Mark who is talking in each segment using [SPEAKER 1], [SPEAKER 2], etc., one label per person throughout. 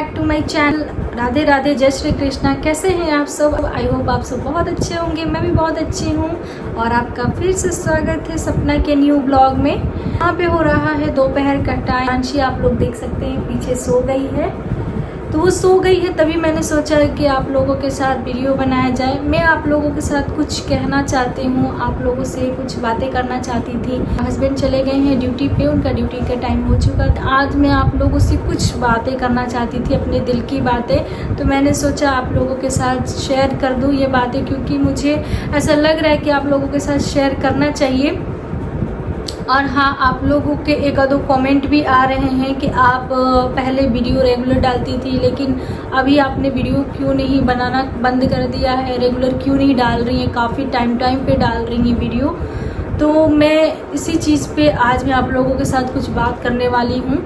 [SPEAKER 1] Back to my channel. Radhe Radhe, जय श्री कृष्णा। कैसे हैं आप सब? आई होप आप सब बहुत अच्छे होंगे। मैं भी बहुत अच्छी हूँ और आपका फिर से स्वागत है सपना के न्यू ब्लॉग में। यहाँ पे हो रहा है दोपहर का टाइम। आंशी आप लोग देख सकते हैं पीछे सो गई है, तो वो सो गई है तभी मैंने सोचा कि आप लोगों के साथ वीडियो बनाया जाए। मैं आप लोगों के साथ कुछ कहना चाहती हूँ, आप लोगों से कुछ बातें करना चाहती थी। हस्बैंड चले गए हैं ड्यूटी पे, उनका ड्यूटी का टाइम हो चुका था। आज मैं आप लोगों से कुछ बातें करना चाहती थी, अपने दिल की बातें। तो मैंने सोचा आप लोगों के साथ शेयर कर दूँ ये बातें, क्योंकि मुझे ऐसा लग रहा है कि आप लोगों के साथ शेयर करना चाहिए। और हाँ, आप लोगों के एक आधो कमेंट भी आ रहे हैं कि आप पहले वीडियो रेगुलर डालती थी, लेकिन अभी आपने वीडियो क्यों नहीं बनाना बंद कर दिया है, रेगुलर क्यों नहीं डाल रही हैं, काफ़ी टाइम पे डाल रही हैं वीडियो। तो मैं इसी चीज़ पे आज मैं आप लोगों के साथ कुछ बात करने वाली हूँ।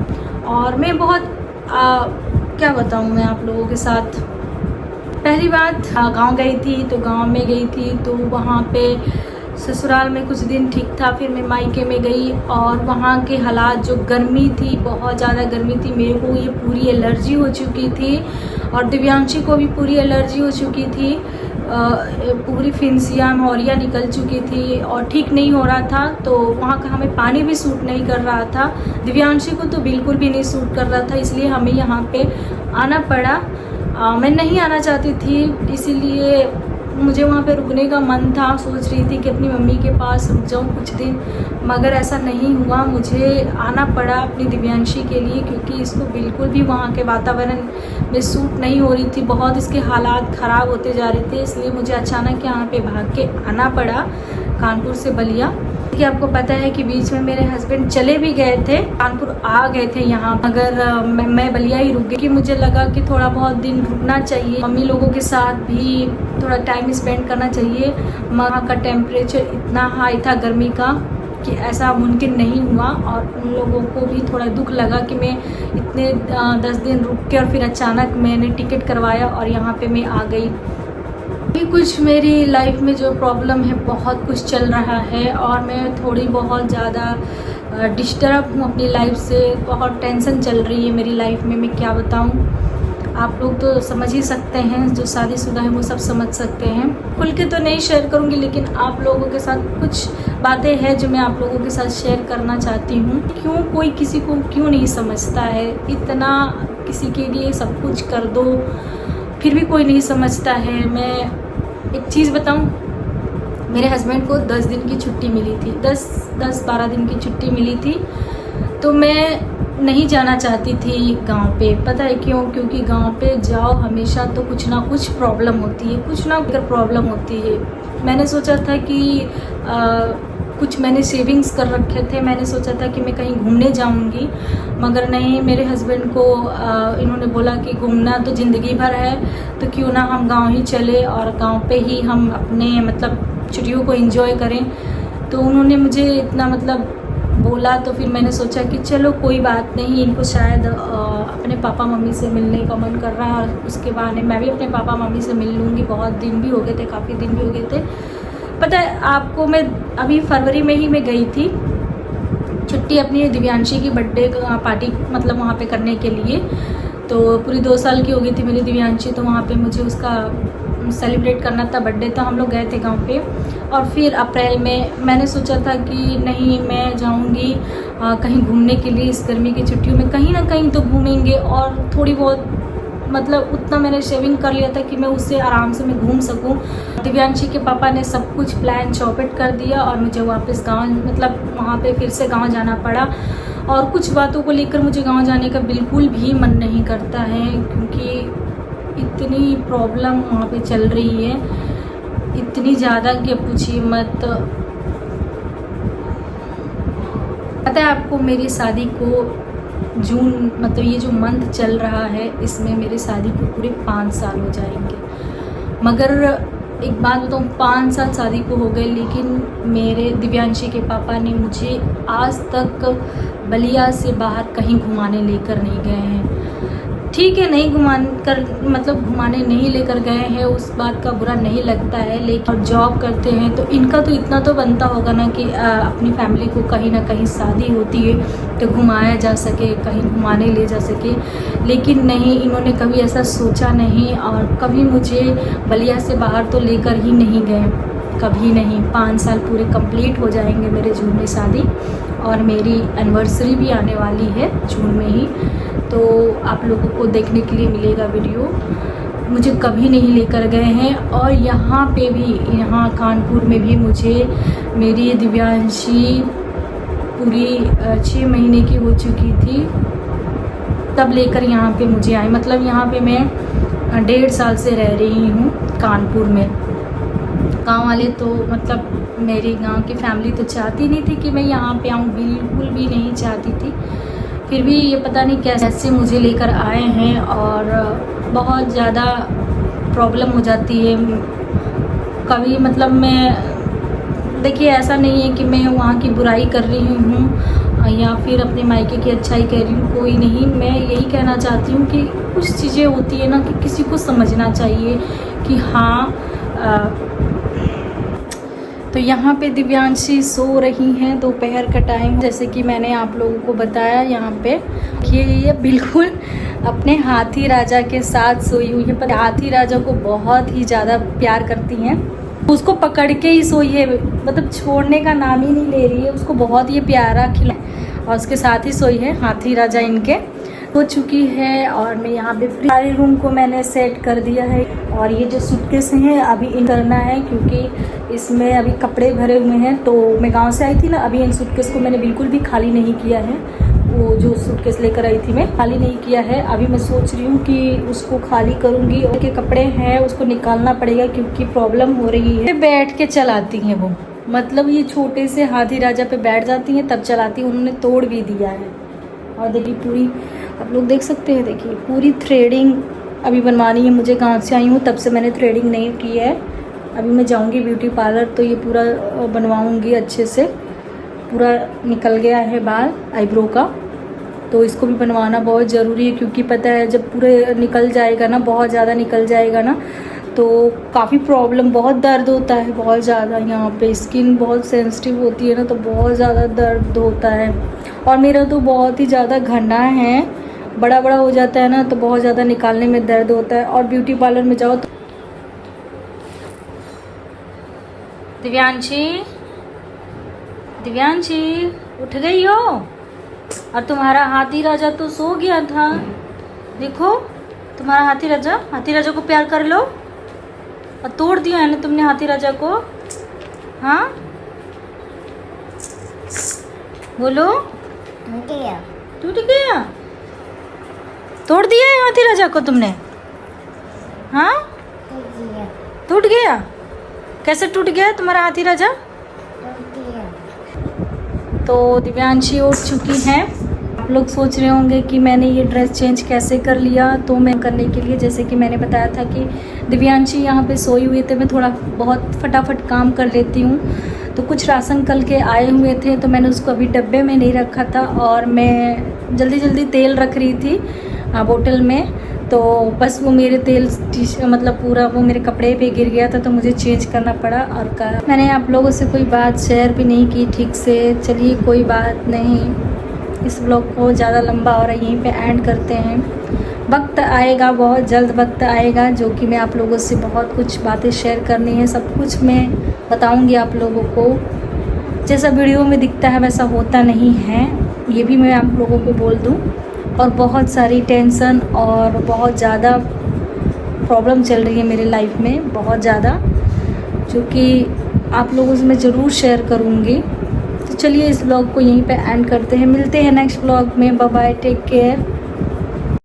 [SPEAKER 1] और मैं बहुत क्या बताऊँ मैं आप लोगों के साथ। पहली बात, गाँव गई थी, तो गाँव में गई थी तो वहाँ पे ससुराल में कुछ दिन ठीक था। फिर मैं मायके में गई और वहाँ के हालात, जो गर्मी थी, बहुत ज़्यादा गर्मी थी। मेरे को ये पूरी एलर्जी हो चुकी थी और दिव्यांशी को भी पूरी एलर्जी हो चुकी थी। पूरी फिंसियाँ मोरियाँ निकल चुकी थी और ठीक नहीं हो रहा था। तो वहाँ का हमें पानी भी सूट नहीं कर रहा था, दिव्यांशी को तो बिल्कुल भी नहीं सूट कर रहा था। इसलिए हमें यहाँ पे आना पड़ा। मैं नहीं आना चाहती थी, इसीलिए मुझे वहाँ पे रुकने का मन था। सोच रही थी कि अपनी मम्मी के पास रुक जाऊँ कुछ दिन, मगर ऐसा नहीं हुआ। मुझे आना पड़ा अपनी दिव्यांशी के लिए, क्योंकि इसको बिल्कुल भी वहाँ के वातावरण में सूट नहीं हो रही थी। बहुत इसके हालात ख़राब होते जा रहे थे, इसलिए मुझे अचानक यहाँ पे भाग के आना पड़ा कानपुर से बलिया। कि आपको पता है कि बीच में मेरे हस्बैंड चले भी गए थे, कानपुर आ गए थे यहाँ, मगर मैं बलिया ही रुक गई कि मुझे लगा कि थोड़ा बहुत दिन रुकना चाहिए, मम्मी लोगों के साथ भी थोड़ा टाइम स्पेंड करना चाहिए। वहाँ का टेम्परेचर इतना हाई था गर्मी का कि ऐसा मुमकिन नहीं हुआ। और उन लोगों को भी थोड़ा दुख लगा कि मैं इतने 10 दिन रुक के और फिर अचानक मैंने टिकट करवाया और यहाँ पे मैं आ गई। कुछ मेरी लाइफ में जो प्रॉब्लम है, बहुत कुछ चल रहा है और मैं थोड़ी बहुत ज़्यादा डिस्टर्ब हूँ अपनी लाइफ से। बहुत टेंशन चल रही है मेरी लाइफ में, मैं क्या बताऊँ। आप लोग तो समझ ही सकते हैं, जो शादीशुदा है वो सब समझ सकते हैं। खुल के तो नहीं शेयर करूँगी, लेकिन आप लोगों के साथ कुछ बातें हैं जो मैं आप लोगों के साथ शेयर करना चाहती हूँ। क्यों कोई किसी को क्यों नहीं समझता है, इतना किसी के लिए सब कुछ कर दो फिर भी कोई नहीं समझता है। मैं एक चीज़ बताऊं, मेरे हस्बैंड को 10 दिन की छुट्टी मिली थी, 10-12 दिन की छुट्टी मिली थी। तो मैं नहीं जाना चाहती थी गांव पे। पता है क्यों? क्योंकि गांव पे जाओ हमेशा तो कुछ ना कुछ प्रॉब्लम होती है, कुछ ना कुछ प्रॉब्लम होती है। मैंने सोचा था कि कुछ मैंने सेविंग्स कर रखे थे, मैंने सोचा था कि मैं कहीं घूमने जाऊंगी, मगर नहीं। मेरे हस्बैंड को इन्होंने बोला कि घूमना तो ज़िंदगी भर है, तो क्यों ना हम गांव ही चले और गांव पे ही हम अपने मतलब छुट्टियों को एंजॉय करें। तो उन्होंने मुझे इतना मतलब बोला, तो फिर मैंने सोचा कि चलो कोई बात नहीं, इनको शायद अपने पापा मम्मी से मिलने का मन कर रहा है, उसके बहाने मैं भी अपने पापा मम्मी से मिल लूँगी। बहुत दिन भी हो गए थे, काफ़ी दिन भी हो गए थे। पता है आपको, मैं अभी फरवरी में ही मैं गई थी छुट्टी अपनी दिव्यांशी की बर्थडे पार्टी मतलब वहाँ पे करने के लिए। तो पूरी 2 साल की हो गई थी मेरी दिव्यांशी, तो वहाँ पे मुझे उसका सेलिब्रेट करना था, बर्थडे था। हम लोग गए थे गांव पे। और फिर अप्रैल में मैंने सोचा था कि नहीं, मैं जाऊँगी कहीं घूमने के लिए इस गर्मी की छुट्टियों में, कहीं ना कहीं तो घूमेंगे। और थोड़ी बहुत मतलब उतना मैंने शेविंग कर लिया था कि मैं उससे आराम से मैं घूम सकूं। दिव्यांशी के पापा ने सब कुछ प्लान चौपट कर दिया और मुझे वापस गांव मतलब वहाँ पे फिर से गांव जाना पड़ा। और कुछ बातों को लेकर मुझे गांव जाने का बिल्कुल भी मन नहीं करता है, क्योंकि इतनी प्रॉब्लम वहाँ पे चल रही है, इतनी ज़्यादा कि पूछिए मत। पता है आपको, मेरी शादी को जून मतलब ये जो मंथ चल रहा है, इसमें मेरी शादी को पूरे 5 साल हो जाएंगे। मगर एक बात बताऊँ, 5 साल शादी को हो गए, लेकिन मेरे दिव्यांशी के पापा ने मुझे आज तक बलिया से बाहर कहीं घुमाने लेकर नहीं गए हैं। ठीक है, नहीं घुमाने नहीं लेकर गए हैं, उस बात का बुरा नहीं लगता है, लेकिन जॉब करते हैं तो इनका तो इतना तो बनता होगा ना कि अपनी फैमिली को कहीं ना कहीं शादी होती है तो घुमाया जा सके, कहीं घुमाने ले जा सके। लेकिन नहीं, इन्होंने कभी ऐसा सोचा नहीं और कभी मुझे बलिया से बाहर तो लेकर ही नहीं गए, कभी नहीं। 5 साल पूरे कंप्लीट हो जाएंगे मेरे जून में शादी, और मेरी एनिवर्सरी भी आने वाली है जून में ही, तो आप लोगों को देखने के लिए मिलेगा वीडियो। मुझे कभी नहीं लेकर गए हैं। और यहाँ पे भी, यहाँ कानपुर में भी मुझे मेरी दिव्यांशी पूरी 6 महीने की हो चुकी थी तब लेकर यहाँ पे मुझे आई। मतलब यहाँ पे मैं 1.5 साल से रह रही हूँ कानपुर में। गांव वाले तो मतलब मेरी गांव की फैमिली तो चाहती नहीं थी कि मैं यहाँ पे आऊँ, बिल्कुल भी नहीं चाहती थी। फिर भी ये पता नहीं कैसे मुझे लेकर आए हैं, और बहुत ज़्यादा प्रॉब्लम हो जाती है कभी। मतलब मैं, देखिए ऐसा नहीं है कि मैं वहाँ की बुराई कर रही हूँ या फिर अपने मायके की अच्छाई कह रही हूँ, कोई नहीं। मैं यही कहना चाहती हूँ कि कुछ चीज़ें होती है ना कि किसी को समझना चाहिए कि हाँ। तो यहाँ पे दिव्यांशी सो रही हैं दोपहर का टाइम, जैसे कि मैंने आप लोगों को बताया। यहाँ पे कि ये बिल्कुल अपने हाथी राजा के साथ सोई हुई है, पर हाथी राजा को बहुत ही ज़्यादा प्यार करती हैं, उसको पकड़ के ही सोई है, मतलब छोड़ने का नाम ही नहीं ले रही है। उसको बहुत ही प्यारा खिला और उसके साथ ही सोई है हाथी राजा इनके। हो चुकी है और मैं यहाँ पे सारे रूम को मैंने सेट कर दिया है। और ये जो सूटकेस हैं अभी इन करना है, क्योंकि इसमें अभी कपड़े भरे हुए हैं। तो मैं गांव से आई थी ना, अभी इन सूटकेस को मैंने बिल्कुल भी खाली नहीं किया है। वो जो सूटकेस लेकर आई थी मैं, खाली नहीं किया है। अभी मैं सोच रही हूँ कि उसको खाली करूँगी, और के कपड़े हैं उसको निकालना पड़ेगा क्योंकि प्रॉब्लम हो रही है। बैठ के चलाती हैं वो, मतलब ये छोटे से हाथी राजा पे बैठ जाती हैं तब चलाती हैं। उन्होंने तोड़ भी दिया है। और देखिए पूरी, आप लोग देख सकते हैं, देखिए पूरी थ्रेडिंग अभी बनवानी है मुझे। गाँव से आई हूँ तब से मैंने थ्रेडिंग नहीं की है। अभी मैं जाऊँगी ब्यूटी पार्लर तो ये पूरा बनवाऊँगी अच्छे से। पूरा निकल गया है बाल आईब्रो का, तो इसको भी बनवाना बहुत ज़रूरी है, क्योंकि पता है जब पूरे निकल जाएगा ना, बहुत ज़्यादा निकल जाएगा ना, तो काफ़ी प्रॉब्लम, बहुत दर्द होता है बहुत ज़्यादा। यहाँ पे स्किन बहुत सेंसिटिव होती है ना, तो बहुत ज़्यादा दर्द होता है। और मेरा तो बहुत ही ज़्यादा घना है, बड़ा बड़ा हो जाता है ना, तो बहुत ज़्यादा निकालने में दर्द होता है। और ब्यूटी पार्लर में जाओ तो दिव्यांशी उठ गई हो, और तुम्हारा हाथी राजा तो सो गया था। देखो तुम्हारा हाथी राजा को प्यार कर लो। और तोड़ दिया है ना तुमने हाथी राजा को, हाँ बोलो। टूट गया, तोड़ दिया है हाथी राजा को तुमने, हाँ टूट गया। कैसे टूट गया तुम्हारा हाथी राजा? तो दिव्यांशी उठ चुकी हैं। आप लोग सोच रहे होंगे कि मैंने ये ड्रेस चेंज कैसे कर लिया। तो मैं करने के लिए, जैसे कि मैंने बताया था कि दिव्यांशी यहाँ पे सोई हुई थे, मैं थोड़ा बहुत फटाफट काम कर लेती हूँ। तो कुछ राशन कल के आए हुए थे तो मैंने उसको अभी डब्बे में नहीं रखा था, और मैं जल्दी जल्दी तेल रख रही थी बोतल में। तो बस वो मेरे तेल मतलब पूरा वो मेरे कपड़े पे गिर गया था, तो मुझे चेंज करना पड़ा। और मैंने आप लोगों से कोई बात शेयर भी नहीं की ठीक से। चलिए कोई बात नहीं, इस ब्लॉग को ज़्यादा लंबा हो रहा है, यहीं पे एंड करते हैं। वक्त आएगा, बहुत जल्द वक्त आएगा, जो कि मैं आप लोगों से बहुत कुछ बातें शेयर करनी है। सब कुछ मैं बताऊंगी आप लोगों को। जैसा वीडियो में दिखता है वैसा होता नहीं है, ये भी मैं आप लोगों को बोल दूं। और बहुत सारी टेंशन और बहुत ज़्यादा प्रॉब्लम चल रही है मेरे लाइफ में, बहुत ज़्यादा, जो कि आप लोगों से मैं ज़रूर शेयर करूँगी। तो चलिए इस ब्लॉग को यहीं पे एंड करते हैं, मिलते हैं नेक्स्ट ब्लॉग में। Bye bye, take care.